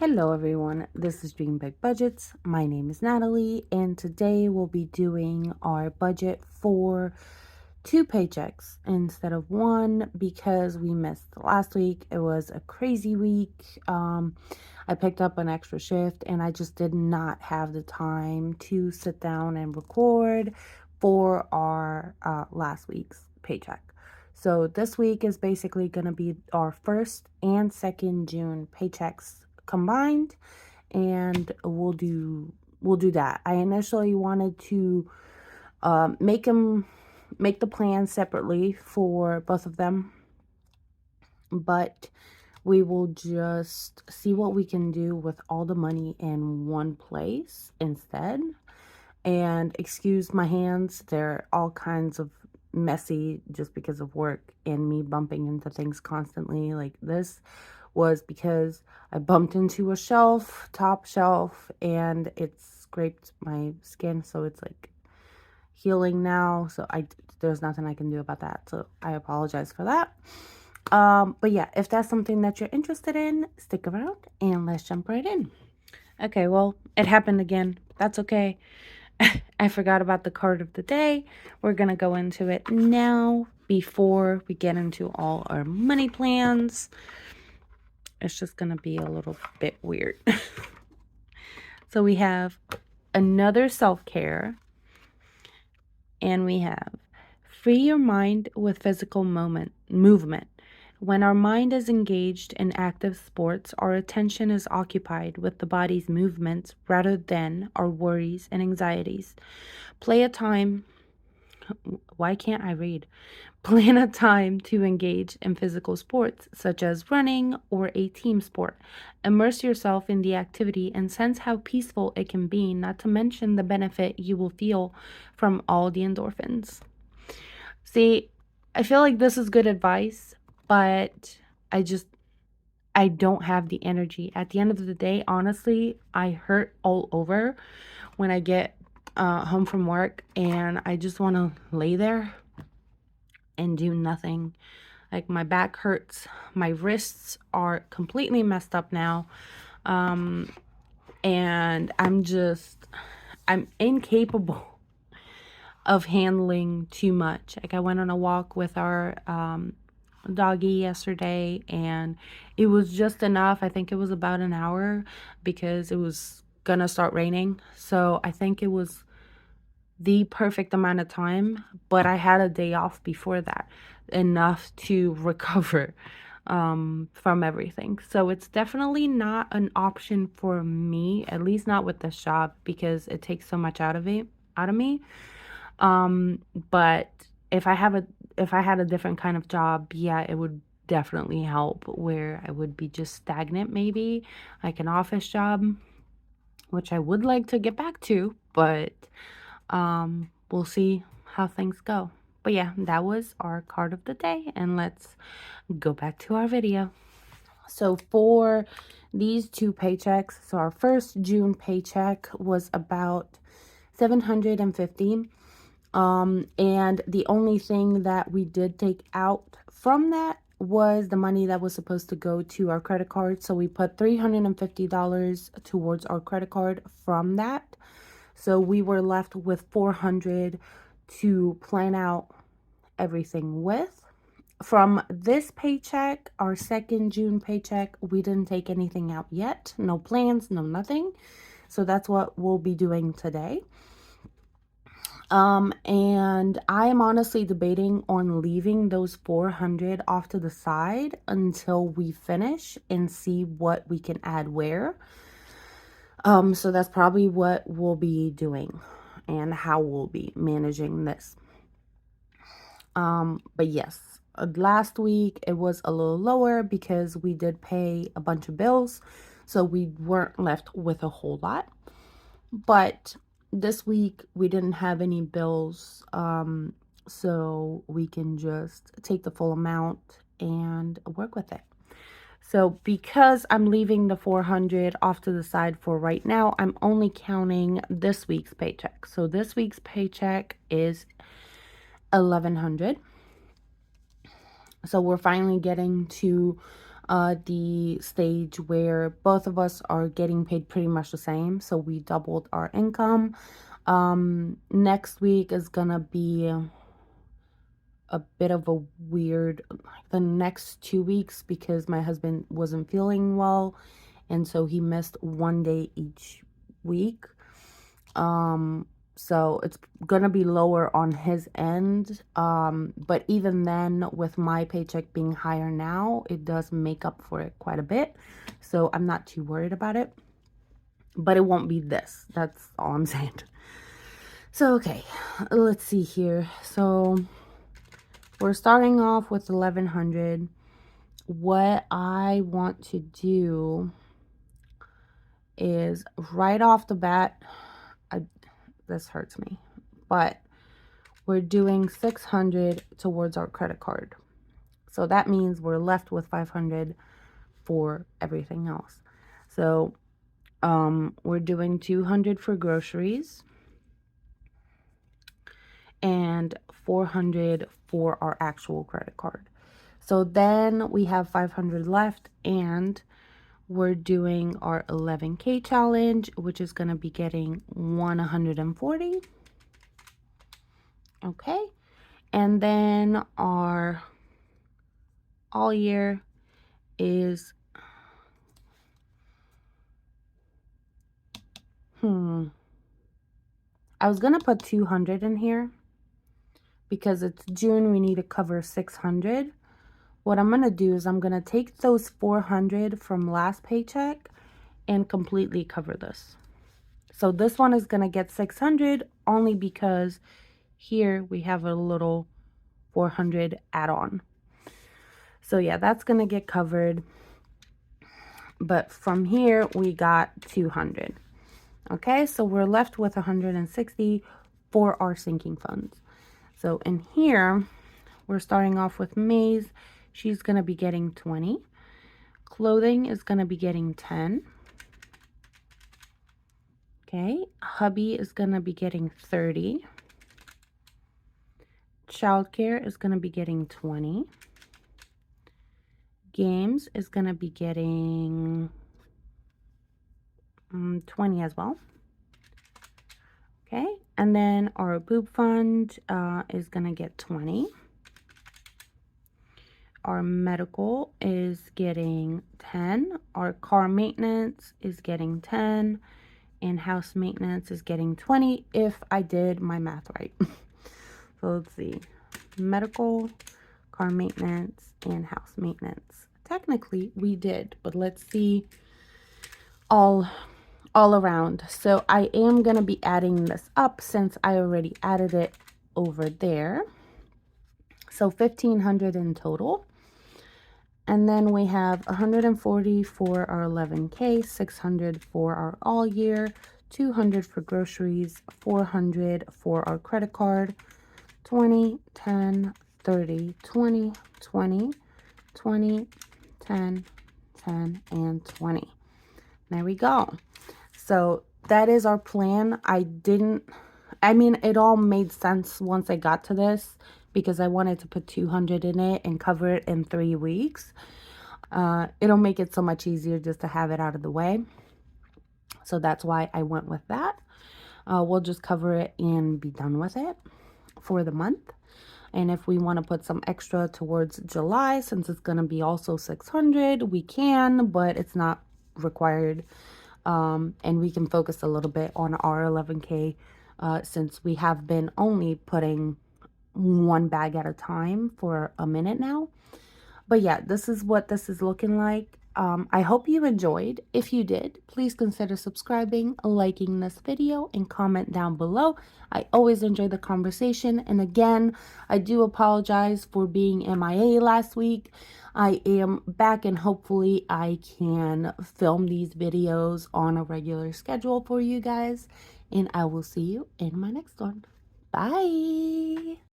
Hello everyone, this is Dream Big Budgets. My name is Natalie, and today we'll be doing our budget for 2 paychecks instead of 1 because we missed last week. It was a crazy week. I picked up an extra shift and I just did not have the time to sit down and record for our last week's paycheck. So this week is basically going to be our 1st and 2nd June paychecks combined, and we'll do that. I initially wanted to make the plan separately for both of them, but we will just see what we can do with all the money in one place instead. And excuse my hands, they're all kinds of messy just because of work and me bumping into things constantly. Like this was because I bumped into a top shelf, and it scraped my skin, so it's like healing now. So there's nothing I can do about that. So I apologize for that. But yeah, if that's something that you're interested in, stick around and let's jump right in. Okay, well, it happened again. That's okay. I forgot about the card of the day. We're going to go into it now before we get into all our money plans. It's just going to be a little bit weird. So we have another self-care, and we have free your mind with physical movement. When our mind is engaged in active sports, our attention is occupied with the body's movements rather than our worries and anxieties. Play a time. Why can't I read? Plan a time to engage in physical sports, such as running or a team sport. Immerse yourself in the activity and sense how peaceful it can be, not to mention the benefit you will feel from all the endorphins. See, I feel like this is good advice, but I don't have the energy. At the end of the day, honestly, I hurt all over when I get home from work, and I just want to lay there and do nothing. Like my back hurts, my wrists are completely messed up now. And I'm incapable of handling too much. Like I went on a walk with our doggy yesterday, and it was just enough. I think it was about an hour because it was gonna start raining. So I think it was the perfect amount of time, but I had a day off before that, enough to recover from everything. So it's definitely not an option for me, at least not with this job, because it takes so much out of me. But if I had a different kind of job, yeah, it would definitely help, where I would be just stagnant, maybe like an office job, which I would like to get back to, but we'll see how things go. But yeah, that was our card of the day, and let's go back to our video. So for these 2 paychecks, so our 1st June paycheck was about $750. And the only thing that we did take out from that was the money that was supposed to go to our credit card. So we put $350 towards our credit card from that. So we were left with $400 to plan out everything with. From this paycheck, our 2nd June paycheck, we didn't take anything out yet. No plans, no nothing. So that's what we'll be doing today. And I am honestly debating on leaving those $400 off to the side until we finish and see what we can add where. So that's probably what we'll be doing and how we'll be managing this. But yes, last week it was a little lower because we did pay a bunch of bills, so we weren't left with a whole lot. But this week we didn't have any bills, so we can just take the full amount and work with it. So because I'm leaving the $400 off to the side for right now, I'm only counting this week's paycheck. So this week's paycheck is $1,100. So we're finally getting to the stage where both of us are getting paid pretty much the same. So we doubled our income. Next week is gonna be a bit of a weird, the next 2 weeks, because my husband wasn't feeling well, and so he missed one day each week. So it's gonna be lower on his end. But even then, with my paycheck being higher now, it does make up for it quite a bit. So I'm not too worried about it. But it won't be this. That's all I'm saying. So, okay, let's see here. So we're starting off with 1100. What I want to do is right off the bat, this hurts me, but we're doing 600 towards our credit card. So that means we're left with 500 for everything else. So we're doing 200 for groceries and 400 for our actual credit card. So then we have 500 left, and we're doing our 11K challenge, which is going to be getting 140. Okay. And then our all year is, I was going to put 200 in here because it's June. We need to cover 600. What I'm going to do is I'm going to take those 400 from last paycheck and completely cover this. So this one is going to get 600 only because here we have a little 400 add-on. So yeah, that's going to get covered. But from here, we got 200. Okay, so we're left with 160 for our sinking funds. So in here, we're starting off with Maze. She's going to be getting 20. Clothing is going to be getting 10. Okay, hubby is going to be getting 30. Childcare is going to be getting 20. Games is going to be getting 20 as well. Okay, and then our boob fund is going to get 20. Our medical is getting 10. Our car maintenance is getting 10. And house maintenance is getting 20 if I did my math right. So let's see. Medical, car maintenance, and house maintenance. Technically, we did, but let's see all around. So I am going to be adding this up since I already added it over there. So 1,500 in total. And then we have 140 for our 11K, 600 for our all year, 200 for groceries, 400 for our credit card, 20, 10, 30, 20, 20, 20, 10, 10, and 20. There we go. So that is our plan. It all made sense once I got to this because I wanted to put 200 in it and cover it in 3 weeks. It'll make it so much easier just to have it out of the way. So that's why I went with that. We'll just cover it and be done with it for the month. And if we want to put some extra towards July, since it's going to be also 600, we can, but it's not required. And we can focus a little bit on our 11K since we have been only putting one bag at a time for a minute now. But yeah, this is what this is looking like. I hope you enjoyed. If you did, please consider subscribing, liking this video, and comment down below. I always enjoy the conversation. And again, I do apologize for being MIA last week. I am back, and hopefully I can film these videos on a regular schedule for you guys. And I will see you in my next one. Bye.